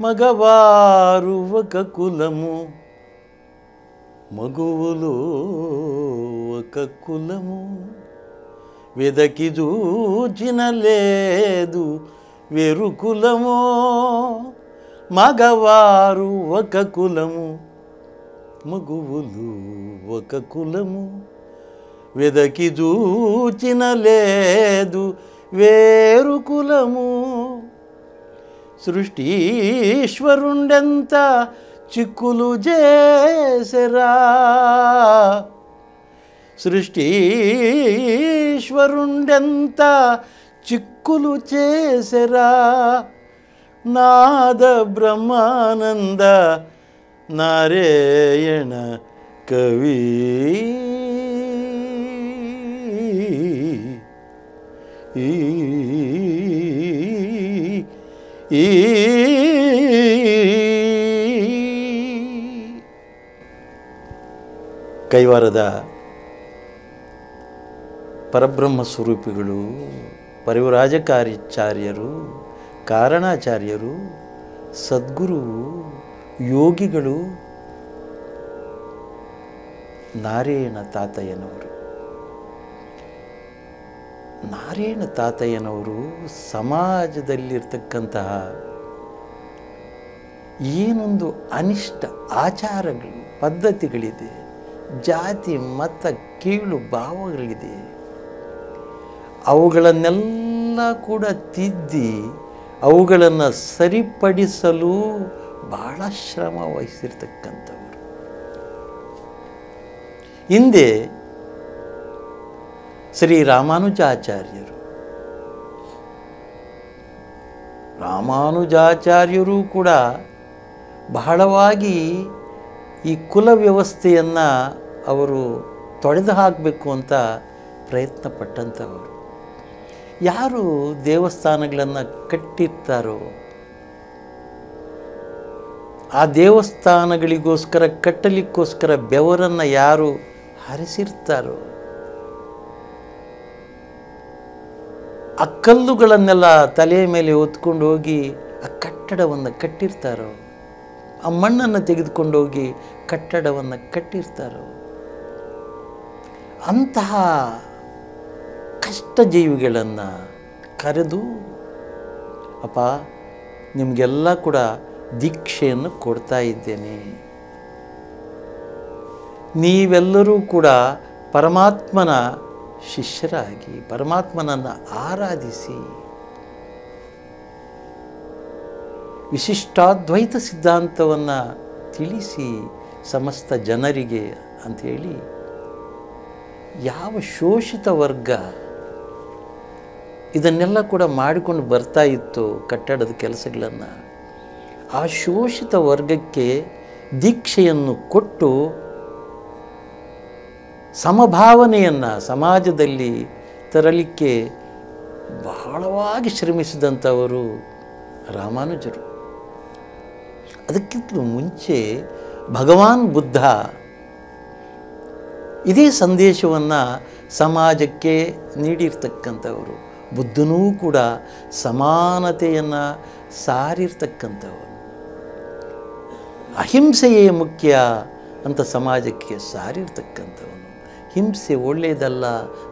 మగవారు ఒక కులము, మగువులు ఒక కులము, వెదకి చూచిన లేదు వేరు కులము. మగవారు ఒక కులము, మగువులు ఒక కులము, వెదకి చూచిన లేదు వేరు కులము. సృష్టీశ్వరుండెంత చిక్కులు చేసెరా, సృష్టీశ్వరుండెంత చిక్కులు చేసెరా. నాద బ్రహ్మానంద నారాయణ కవి. ಕೈವಾರದ ಪರಬ್ರಹ್ಮ ಸ್ವರೂಪಿಗಳು, ಪರಿವ್ರಾಜಕಾಚಾರ್ಯರು, ಕಾರಣಾಚಾರ್ಯರು, ಸದ್ಗುರು, ಯೋಗಿಗಳು ನಾರಾಯಣ ತಾತಯ್ಯನವರು. ನಾರಾಯಣ ತಾತಯ್ಯನವರು ಸಮಾಜದಲ್ಲಿರ್ತಕ್ಕಂತಹ ಏನೊಂದು ಅನಿಷ್ಟ ಆಚಾರಗಳು, ಪದ್ಧತಿಗಳಿದೆ, ಜಾತಿ ಮತ ಕೀಳು ಭಾವಗಳಿದೆ, ಅವುಗಳನ್ನೆಲ್ಲ ಕೂಡ ತಿದ್ದಿ ಅವುಗಳನ್ನು ಸರಿಪಡಿಸಲು ಬಹಳ ಶ್ರಮ ವಹಿಸಿರ್ತಕ್ಕಂಥವರು. ಹಿಂದೆ ಶ್ರೀ ರಾಮಾನುಜಾಚಾರ್ಯರು ಕೂಡ ಬಹಳವಾಗಿ ಈ ಕುಲ ವ್ಯವಸ್ಥೆಯನ್ನು ಅವರು ತೊಡೆದು ಹಾಕಬೇಕು ಅಂತ ಪ್ರಯತ್ನ ಪಟ್ಟಂಥವರು. ಯಾರು ದೇವಸ್ಥಾನಗಳನ್ನು ಕಟ್ಟಿರ್ತಾರೋ, ಆ ದೇವಸ್ಥಾನಗಳಿಗೋಸ್ಕರ ಕಟ್ಟಲಿಕ್ಕೋಸ್ಕರ ಬೆವರನ್ನು ಯಾರು ಹರಿಸಿರ್ತಾರೋ, ಆ ಕಲ್ಲುಗಳನ್ನೆಲ್ಲ ತಲೆಯ ಮೇಲೆ ಹೊತ್ಕೊಂಡು ಹೋಗಿ ಆ ಕಟ್ಟಡವನ್ನು ಕಟ್ಟಿರ್ತಾರೋ, ಆ ಮಣ್ಣನ್ನು ತೆಗೆದುಕೊಂಡು ಹೋಗಿ ಕಟ್ಟಡವನ್ನು ಕಟ್ಟಿರ್ತಾರೋ, ಅಂತಹ ಕಷ್ಟ ಜೀವಿಗಳನ್ನು ಕರೆದು, ಅಪ್ಪ ನಿಮಗೆಲ್ಲ ಕೂಡ ದೀಕ್ಷೆಯನ್ನು ಕೊಡ್ತಾ ಇದ್ದೇನೆ, ನೀವೆಲ್ಲರೂ ಕೂಡ ಪರಮಾತ್ಮನ ಶಿಷ್ಯರಾಗಿ ಪರಮಾತ್ಮನನ್ನು ಆರಾಧಿಸಿ ವಿಶಿಷ್ಟಾದ್ವೈತ ಸಿದ್ಧಾಂತವನ್ನು ತಿಳಿಸಿ ಸಮಸ್ತ ಜನರಿಗೆ ಅಂಥೇಳಿ ಯಾವ ಶೋಷಿತ ವರ್ಗ ಇದನ್ನೆಲ್ಲ ಕೂಡ ಮಾಡಿಕೊಂಡು ಬರ್ತಾ ಇತ್ತು ಕಟ್ಟಡದ ಕೆಲಸಗಳನ್ನು, ಆ ಶೋಷಿತ ವರ್ಗಕ್ಕೆ ದೀಕ್ಷೆಯನ್ನು ಕೊಟ್ಟು ಸಮಭಾವನೆಯನ್ನು ಸಮಾಜದಲ್ಲಿ ತರಲಿಕ್ಕೆ ಬಹಳವಾಗಿ ಶ್ರಮಿಸಿದಂಥವರು ರಾಮಾನುಜರು. ಅದಕ್ಕಿಂತಲೂ ಮುಂಚೆ ಭಗವಾನ್ ಬುದ್ಧ ಇದೇ ಸಂದೇಶವನ್ನು ಸಮಾಜಕ್ಕೆ ನೀಡಿರ್ತಕ್ಕಂಥವರು. ಬುದ್ಧನೂ ಕೂಡ ಸಮಾನತೆಯನ್ನು ಸಾರಿರ್ತಕ್ಕಂಥವರು. ಅಹಿಂಸೆಯೇ ಮುಖ್ಯ ಅಂತ ಸಮಾಜಕ್ಕೆ ಸಾರಿರ್ತಕ್ಕಂಥವನು. ಹಿಂಸೆ ಒಳ್ಳೆಯದಲ್ಲ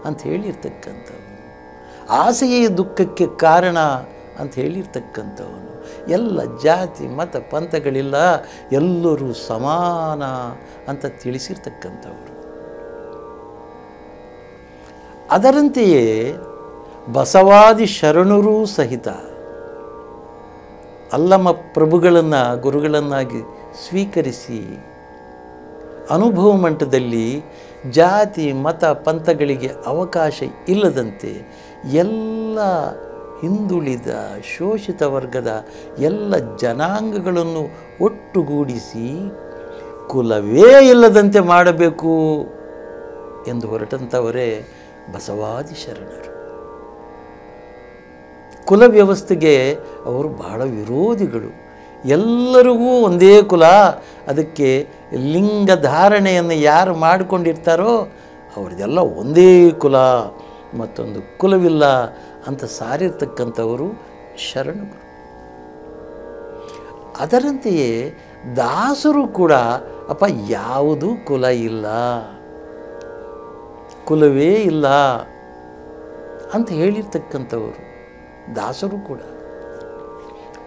ಅಂತ ಹೇಳಿರ್ತಕ್ಕಂಥವನು. ಆಸೆಯೇ ದುಃಖಕ್ಕೆ ಕಾರಣ ಅಂತ ಹೇಳಿರ್ತಕ್ಕಂಥವನು. ಎಲ್ಲ ಜಾತಿ ಮತ ಪಂಥಗಳಿಲ್ಲ, ಎಲ್ಲರೂ ಸಮಾನ ಅಂತ ತಿಳಿಸಿರ್ತಕ್ಕಂಥವರು. ಅದರಂತೆಯೇ ಬಸವಾದಿ ಶರಣರೂ ಸಹಿತ ಅಲ್ಲಮ ಪ್ರಭುಗಳನ್ನು ಗುರುಗಳನ್ನಾಗಿ ಸ್ವೀಕರಿಸಿ ಅನುಭವ ಮಟ್ಟದಲ್ಲಿ ಜಾತಿ ಮತ ಪಂಥಗಳಿಗೆ ಅವಕಾಶ ಇಲ್ಲದಂತೆ ಎಲ್ಲ ಹಿಂದುಳಿದ ಶೋಷಿತ ವರ್ಗದ ಎಲ್ಲ ಜನಾಂಗಗಳನ್ನು ಒಟ್ಟುಗೂಡಿಸಿ ಕುಲವೇ ಇಲ್ಲದಂತೆ ಮಾಡಬೇಕು ಎಂದು ಹೊರಟಂಥವರೇ ಬಸವಾದಿ ಶರಣರು. ಕುಲ ವ್ಯವಸ್ಥೆಗೆ ಅವರು ಬಹಳ ವಿರೋಧಿಗಳು. ಎಲ್ಲರಿಗೂ ಒಂದೇ ಕುಲ, ಅದಕ್ಕೆ ಲಿಂಗ ಧಾರಣೆಯನ್ನು ಯಾರು ಮಾಡಿಕೊಂಡಿರ್ತಾರೋ ಅವ್ರದ್ದೆಲ್ಲ ಒಂದೇ ಕುಲ, ಮತ್ತೊಂದು ಕುಲವಿಲ್ಲ ಅಂತ ಸಾರಿರ್ತಕ್ಕಂಥವರು ಶರಣರು. ಅದರಂತೆಯೇ ದಾಸರು ಕೂಡ ಅಪ್ಪ ಯಾವುದೂ ಕುಲ ಇಲ್ಲ, ಕುಲವೇ ಇಲ್ಲ ಅಂತ ಹೇಳಿರ್ತಕ್ಕಂಥವರು ದಾಸರು ಕೂಡ.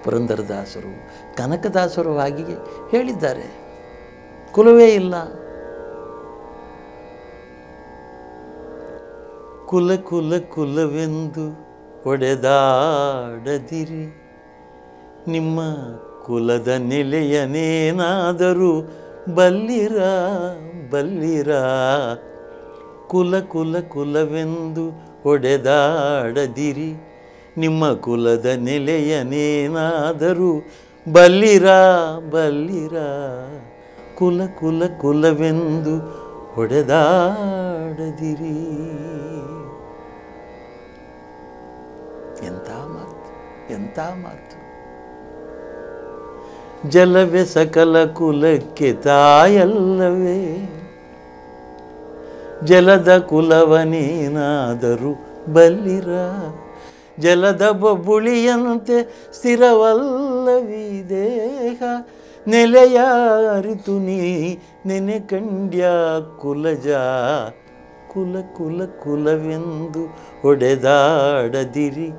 ಪುರಂದರದಾಸರು, ಕನಕದಾಸರು ಹಾಗೆ ಹೇಳಿದ್ದಾರೆ, ಕುಲವೇ ಇಲ್ಲ. ಕುಲ ಕುಲ ಕುಲವೆಂದು ಒಡೆದಾಡದಿರಿ, ನಿಮ್ಮ ಕುಲದ ನೆಲೆಯನೇನಾದರೂ ಬಲ್ಲಿರ ಬಲ್ಲಿರ. ಕುಲ ಕುಲ ಕುಲವೆಂದು ಒಡೆದಾಡದಿರಿ, ನಿಮ್ಮ ಕುಲದ ನೆಲೆಯನೇನಾದರೂ ಬಲ್ಲಿರ ಬಲ್ಲಿರ. ಕುಲ ಕುಲ ಕುಲವೆಂದು ಒಡೆದಾಡದಿರಿ. ಎಂಥ ಮಾತು, ಎಂಥ ಮಾತು. ಜಲವೇ ಸಕಲ ಕುಲಕ್ಕೆ ತಾಯಲ್ಲವೇ, ಜಲದ ಕುಲವನೇನಾದರೂ ಬಲ್ಲಿರ. ಜಲದ ಬೊಬ್ಬುಳಿಯಂತೆ ಸ್ಥಿರವಲ್ಲವೀ ದೇಹ, ನೆಲೆಯ ಅರಿತು ನೀ ನೆನೆ ಕಂಡ್ಯ ಕುಲಜ. ಕುಲ ಕುಲ ಕುಲವೆಂದು ಒಡೆದಾಡದಿರಿ,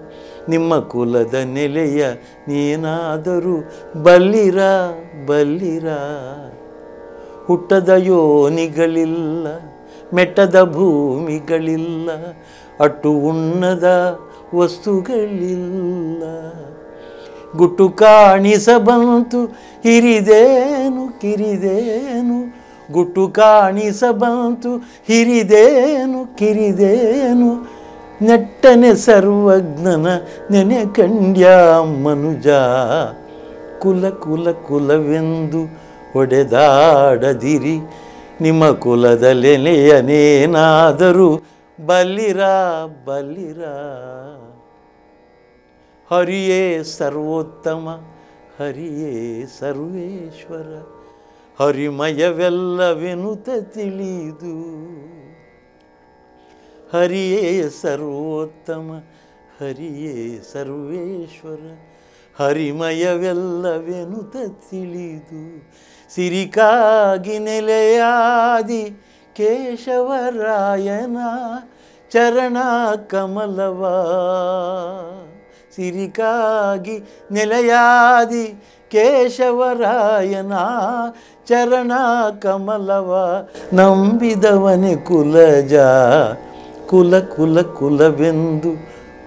ನಿಮ್ಮ ಕುಲದ ನೆಲೆಯ ನೀನಾದರೂ ಬಲ್ಲಿರ ಬಲ್ಲಿರ. ಹುಟ್ಟದ ಯೋನಿಗಳಿಲ್ಲ, ಮೆಟ್ಟದ ಭೂಮಿಗಳಿಲ್ಲ, ಅಟ್ಟು ಉಣ್ಣದ ವಸ್ತುಗಳಿಲ್ಲ. ಗುಟ್ಟು ಕಾಣಿಸಬಂತು ಹಿರಿದೇನು ಕಿರಿದೇನು, ಗುಟ್ಟು ಕಾಣಿಸಬಂತು ಹಿರಿದೇನು ಕಿರಿದೇನು. ನೆಟ್ಟನೆ ಸರ್ವಜ್ಞನ ನೆನೆ ಕಂಡ್ಯ ಮನುಜ. ಕುಲ ಕುಲ ಕುಲವೆಂದು ಒಡೆದಾಡದಿರಿ, ನಿಮ್ಮ ಕುಲದ ನೆಲೆಯನೇನಾದರೂ ಬಲ್ಲಿರ ಬಲ್ಲಿರ. ಹರಿಯೇ ಸರ್ವೋತ್ತಮ, ಹರಿಯೇ ಸರ್ವೇಶ್ವರ, ಹರಿಮಯವೆಲ್ಲವೆನುತ ತಿಳಿದು. ಹರಿಯೇ ಸರ್ವೋತ್ತಮ, ಹರಿಯೇ ಸರ್ವೇಶ್ವರ, ಹರಿಮಯವೆಲ್ಲವೆನುತ ತಿಳಿದು. ಸಿರಿಕಾಗಿ ನೆಲೆಯಾದಿ ಕೇಶವರಾಯನ ಚರಣ ಕಮಲವ. ಸಿರಿಕಾಗಿ ನೆಲೆಯಾದಿ ಕೇಶವರಾಯನ ಚರಣ ಕಮಲವ. ನಂಬಿದವನೇ ಕುಲಜ, ಕುಲ ಕುಲ ಕುಲವೆಂದು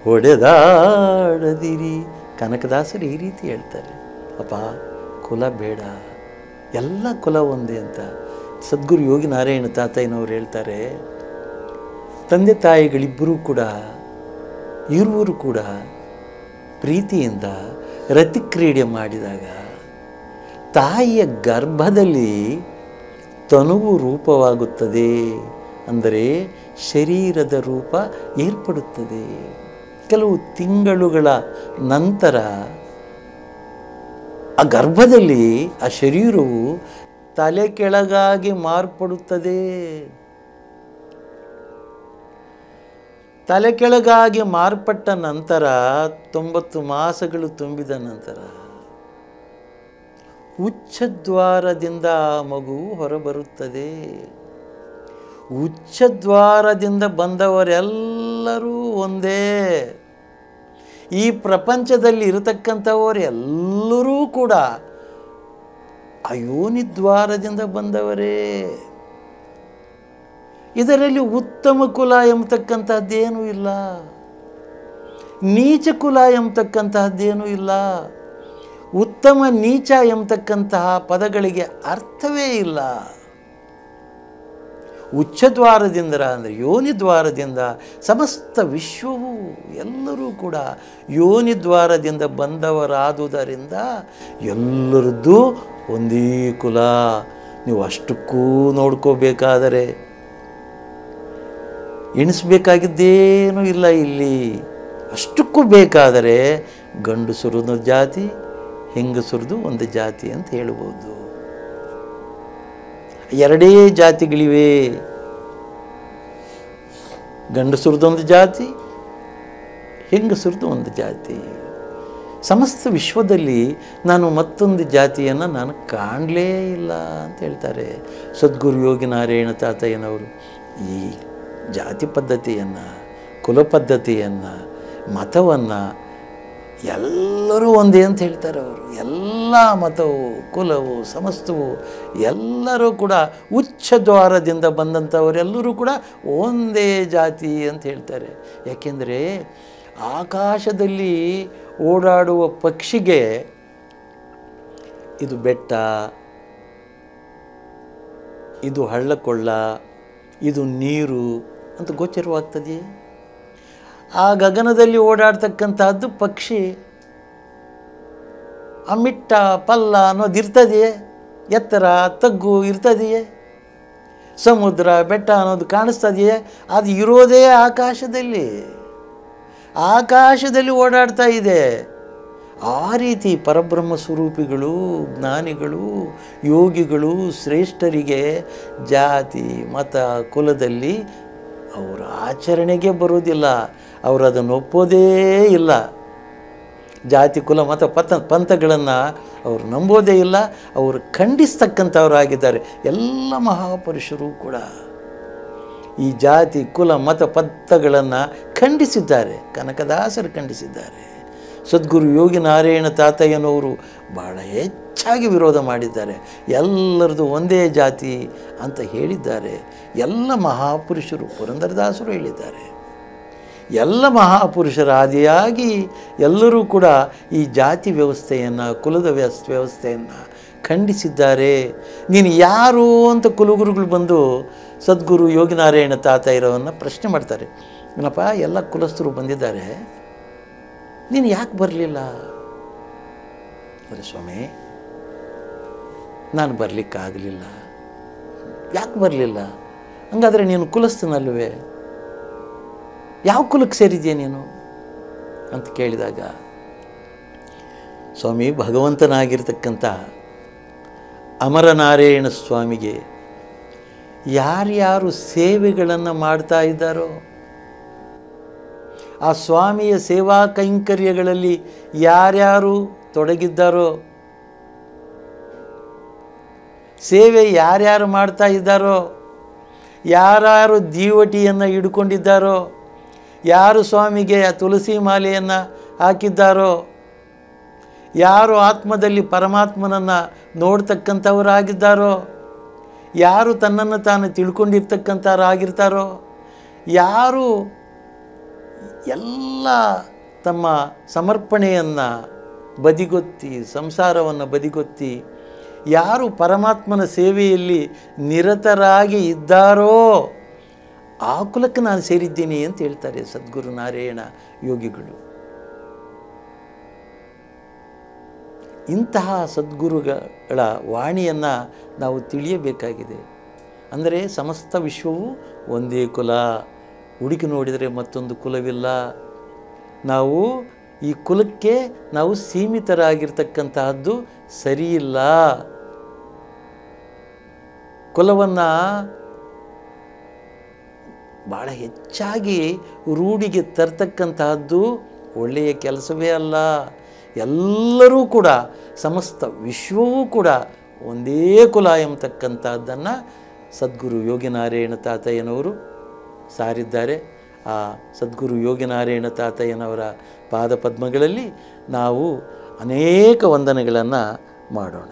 ಹೊಡೆದಾಡದಿರಿ. ಕನಕದಾಸರು ಈ ರೀತಿ ಹೇಳ್ತಾರೆ, ಅಪ್ಪ ಕುಲ ಬೇಡ, ಎಲ್ಲ ಕುಲ ಒಂದೇ ಅಂತ. ಸದ್ಗುರು ಯೋಗಿ ನಾರಾಯಣ ತಾತಯ್ಯನವರು ಹೇಳ್ತಾರೆ, ತಂದೆ ತಾಯಿಗಳಿಬ್ಬರೂ ಕೂಡ ಇರುವರು ಕೂಡ ಪ್ರೀತಿಯಿಂದ ರತಿಕ್ರೀಡೆ ಮಾಡಿದಾಗ ತಾಯಿಯ ಗರ್ಭದಲ್ಲಿ ತನುವು ರೂಪವಾಗುತ್ತದೆ, ಅಂದರೆ ಶರೀರದ ರೂಪ ಏರ್ಪಡುತ್ತದೆ. ಕೆಲವು ತಿಂಗಳುಗಳ ನಂತರ ಆ ಗರ್ಭದಲ್ಲಿ ಆ ಶರೀರವು ತಲೆ ಕೆಳಗಾಗಿ ಮಾರ್ಪಡುತ್ತದೆ. ತಲೆ ಕೆಳಗಾಗಿ ಮಾರ್ಪಟ್ಟ ನಂತರ 90 ಮಾಸಗಳು ತುಂಬಿದ ನಂತರ ಉಚ್ಚದ್ವಾರದಿಂದ ಮಗು ಹೊರಬರುತ್ತದೆ. ಉಚ್ಚದ್ವಾರದಿಂದ ಬಂದವರೆಲ್ಲರೂ ಒಂದೇ. ಈ ಪ್ರಪಂಚದಲ್ಲಿ ಇರತಕ್ಕಂಥವರೆಲ್ಲರೂ ಕೂಡ ಅಯೋನಿದ್ವಾರದಿಂದ ಬಂದವರೇ. ಇದರಲ್ಲಿ ಉತ್ತಮ ಕುಲ ಎಂಬತಕ್ಕಂತಹದ್ದೇನೂ ಇಲ್ಲ, ನೀಚ ಕುಲ ಎಂಬತಕ್ಕಂತಹದ್ದೇನೂ ಇಲ್ಲ. ಉತ್ತಮ ನೀಚ ಎಂಬತಕ್ಕಂತಹ ಪದಗಳಿಗೆ ಅರ್ಥವೇ ಇಲ್ಲ. ಉಚ್ಚದ್ವಾರದಿಂದ ಅಂದರೆ ಯೋನಿದ್ವಾರದಿಂದ ಸಮಸ್ತ ವಿಶ್ವವು ಎಲ್ಲರೂ ಕೂಡ ಯೋನಿದ್ವಾರದಿಂದ ಬಂದವರಾದುದರಿಂದ ಎಲ್ಲರದ್ದು ಒಂದೇ ಕುಲ. ನೀವು ಅಷ್ಟಕ್ಕೂ ನೋಡ್ಕೋಬೇಕಾದರೆ ಎಣಿಸ್ಬೇಕಾಗಿದ್ದೇನೂ ಇಲ್ಲ. ಇಲ್ಲಿ ಅಷ್ಟಕ್ಕೂ ಬೇಕಾದರೆ ಗಂಡಸರದು ಜಾತಿ, ಹೆಂಗಸರದು ಒಂದು ಜಾತಿ ಅಂತ ಹೇಳ್ಬೋದು. ಎರಡೇ ಜಾತಿಗಳಿವೆ, ಗಂಡಸರದೊಂದು ಜಾತಿ, ಹೆಂಗಸರದು ಒಂದು ಜಾತಿ. ಸಮಸ್ತ ವಿಶ್ವದಲ್ಲಿ ನಾನು ಮತ್ತೊಂದು ಜಾತಿಯನ್ನು ನಾನು ಕಾಣಲೇ ಇಲ್ಲ ಅಂತ ಹೇಳ್ತಾರೆ ಸದ್ಗುರು ಯೋಗಿನಾರಾಯಣ ತಾತಯ್ಯನವರು. ಈ ಜಾತಿ ಪದ್ಧತಿಯನ್ನು, ಕುಲ ಪದ್ಧತಿಯನ್ನು, ಮತವನ್ನು ಎಲ್ಲರೂ ಒಂದೇ ಅಂತ ಹೇಳ್ತಾರೆ ಅವರು. ಎಲ್ಲ ಮತವು, ಕುಲವು, ಸಮಸ್ತವು ಎಲ್ಲರೂ ಕೂಡ ಉಚ್ಚ ದ್ವಾರದಿಂದ ಬಂದಂಥವರೆಲ್ಲರೂ ಕೂಡ ಒಂದೇ ಜಾತಿ ಅಂತ ಹೇಳ್ತಾರೆ. ಯಾಕೆಂದರೆ ಆಕಾಶದಲ್ಲಿ ಓಡಾಡುವ ಪಕ್ಷಿಗೆ ಇದು ಬೆಟ್ಟ, ಇದು ಹಳ್ಳಕೊಳ್ಳ, ಇದು ನೀರು ಅಂತ ಗೋಚರವಾಗ್ತದೆಯೇ? ಆ ಗಗನದಲ್ಲಿ ಓಡಾಡ್ತಕ್ಕಂಥದ್ದು ಪಕ್ಷಿ ಆ ಮಿಟ್ಟ ಪಲ್ಲ ಅನ್ನೋದು ಇರ್ತದೆಯೇ? ಎತ್ತರ ತಗ್ಗು ಇರ್ತದೆಯೇ? ಸಮುದ್ರ ಬೆಟ್ಟ ಅನ್ನೋದು ಕಾಣಿಸ್ತದೆಯೇ? ಅದು ಇರೋದೇ ಆಕಾಶದಲ್ಲಿ. ಆಕಾಶದಲ್ಲಿ ಓಡಾಡ್ತಾ ಇದೆ. ಆ ರೀತಿ ಪರಬ್ರಹ್ಮ ಸ್ವರೂಪಿಗಳು, ಜ್ಞಾನಿಗಳು, ಯೋಗಿಗಳು, ಶ್ರೇಷ್ಠರಿಗೆ ಜಾತಿ ಮತ ಕುಲದಲ್ಲಿ ಅವರ ಆಚರಣೆಗೆ ಬರೋದಿಲ್ಲ. ಅವರು ಅದನ್ನು ಒಪ್ಪೋದೇ ಇಲ್ಲ. ಜಾತಿ ಕುಲ ಮತ ಪಂಥಗಳನ್ನು ಅವರು ನಂಬೋದೇ ಇಲ್ಲ. ಅವರು ಖಂಡಿಸ್ತಕ್ಕಂಥವರಾಗಿದ್ದಾರೆ. ಎಲ್ಲ ಮಹಾಪುರುಷರು ಕೂಡ ಈ ಜಾತಿ ಕುಲ ಮತ ಪಂಥಗಳನ್ನು ಖಂಡಿಸಿದ್ದಾರೆ. ಕನಕದಾಸರು ಖಂಡಿಸಿದ್ದಾರೆ. ಸದ್ಗುರು ಯೋಗಿನಾರಾಯಣ ತಾತಯ್ಯನವರು ಬಹಳ ಹೆಚ್ಚಾಗಿ ವಿರೋಧ ಮಾಡಿದ್ದಾರೆ. ಎಲ್ಲರದು ಒಂದೇ ಜಾತಿ ಅಂತ ಹೇಳಿದ್ದಾರೆ. ಎಲ್ಲ ಮಹಾಪುರುಷರು, ಪುರಂದರದಾಸರು ಹೇಳಿದ್ದಾರೆ. ಎಲ್ಲ ಮಹಾಪುರುಷರ ಆದಿಯಾಗಿ ಎಲ್ಲರೂ ಕೂಡ ಈ ಜಾತಿ ವ್ಯವಸ್ಥೆಯನ್ನು, ಕುಲದ ವ್ಯವಸ್ಥೆಯನ್ನು ಖಂಡಿಸಿದ್ದಾರೆ. ನೀನು ಯಾರು ಅಂತ ಕುಲಗುರುಗಳು ಬಂದು ಸದ್ಗುರು ಯೋಗಿನಾರಾಯಣ ತಾತಯ್ಯನವರನ್ನು ಪ್ರಶ್ನೆ ಮಾಡ್ತಾರೆ. ಏನಪ್ಪ, ಎಲ್ಲ ಕುಲಸ್ಥರು ಬಂದಿದ್ದಾರೆ, ನೀನು ಯಾಕೆ ಬರಲಿಲ್ಲ? ಅರೆ ಸ್ವಾಮಿ, ನಾನು ಬರಲಿಕ್ಕಾಗಲಿಲ್ಲ. ಯಾಕೆ ಬರಲಿಲ್ಲ? ಹಂಗಾದರೆ ನೀನು ಕುಲಸ್ಥನಲ್ವೇ? ಯಾವ ಕುಲಕ್ಕೆ ಸೇರಿದೆಯಾ ನೀನು ಅಂತ ಕೇಳಿದಾಗ, ಸ್ವಾಮಿ, ಭಗವಂತನಾಗಿರ್ತಕ್ಕಂಥ ಅಮರನಾರಾಯಣ ಸ್ವಾಮಿಗೆ ಯಾರ್ಯಾರು ಸೇವೆಗಳನ್ನು ಮಾಡ್ತಾ ಇದ್ದಾರೋ, ಆ ಸ್ವಾಮಿಯ ಸೇವಾ ಕೈಂಕರ್ಯಗಳಲ್ಲಿ ಯಾರ್ಯಾರು ತೊಡಗಿದ್ದಾರೋ, ಸೇವೆ ಯಾರ್ಯಾರು ಮಾಡ್ತಾ ಇದ್ದಾರೋ, ಯಾರ್ಯಾರು ದೀವಟಿಯನ್ನು ಹಿಡ್ಕೊಂಡಿದ್ದಾರೋ, ಯಾರು ಸ್ವಾಮಿಗೆ ಆ ತುಳಸಿ ಮಾಲೆಯನ್ನು ಹಾಕಿದ್ದಾರೋ, ಯಾರು ಆತ್ಮದಲ್ಲಿ ಪರಮಾತ್ಮನನ್ನು ನೋಡ್ತಕ್ಕಂಥವರಾಗಿದ್ದಾರೋ, ಯಾರು ತನ್ನನ್ನು ತಾನು ತಿಳ್ಕೊಂಡಿರ್ತಕ್ಕಂಥವರಾಗಿರ್ತಾರೋ, ಯಾರು ಎಲ್ಲ ತಮ್ಮ ಸಮರ್ಪಣೆಯನ್ನು ಬದಿಗೊತ್ತಿ, ಸಂಸಾರವನ್ನು ಬದಿಗೊತ್ತಿ ಯಾರು ಪರಮಾತ್ಮನ ಸೇವೆಯಲ್ಲಿ ನಿರತರಾಗಿ ಇದ್ದಾರೋ ಆ ಕುಲಕ್ಕೆ ನಾನು ಸೇರಿದ್ದೀನಿ ಅಂತ ಹೇಳ್ತಾರೆ ಸದ್ಗುರು ನಾರಾಯಣ ಯೋಗಿಗಳು. ಇಂತಹ ಸದ್ಗುರುಗಳ ವಾಣಿಯನ್ನು ನಾವು ತಿಳಿಯಬೇಕಾಗಿದೆ. ಅಂದರೆ ಸಮಸ್ತ ವಿಶ್ವವು ಒಂದೇ ಕುಲ, ಹುಡುಕಿ ನೋಡಿದರೆ ಮತ್ತೊಂದು ಕುಲವಿಲ್ಲ. ನಾವು ಈ ಕುಲಕ್ಕೆ ನಾವು ಸೀಮಿತರಾಗಿರ್ತಕ್ಕಂತಹದ್ದು ಸರಿಯಿಲ್ಲ. ಕುಲವನ್ನು ಭಾಳ ಹೆಚ್ಚಾಗಿ ರೂಢಿಗೆ ತರ್ತಕ್ಕಂತಹದ್ದು ಒಳ್ಳೆಯ ಕೆಲಸವೇ ಅಲ್ಲ. ಎಲ್ಲರೂ ಕೂಡ, ಸಮಸ್ತ ವಿಶ್ವವೂ ಕೂಡ ಒಂದೇ ಕುಲ ಎಂಬತಕ್ಕಂಥದ್ದನ್ನು ಸದ್ಗುರು ಯೋಗಿನಾರಾಯಣ ತಾತಯ್ಯನವರು ಸಾರಿದ್ದಾರೆ. ಆ ಸದ್ಗುರು ಯೋಗಿನಾರಾಯಣ ತಾತಯ್ಯನವರ ಪಾದಪದ್ಮಗಳಲ್ಲಿ ನಾವು ಅನೇಕ ವಂದನೆಗಳನ್ನು ಮಾಡೋಣ.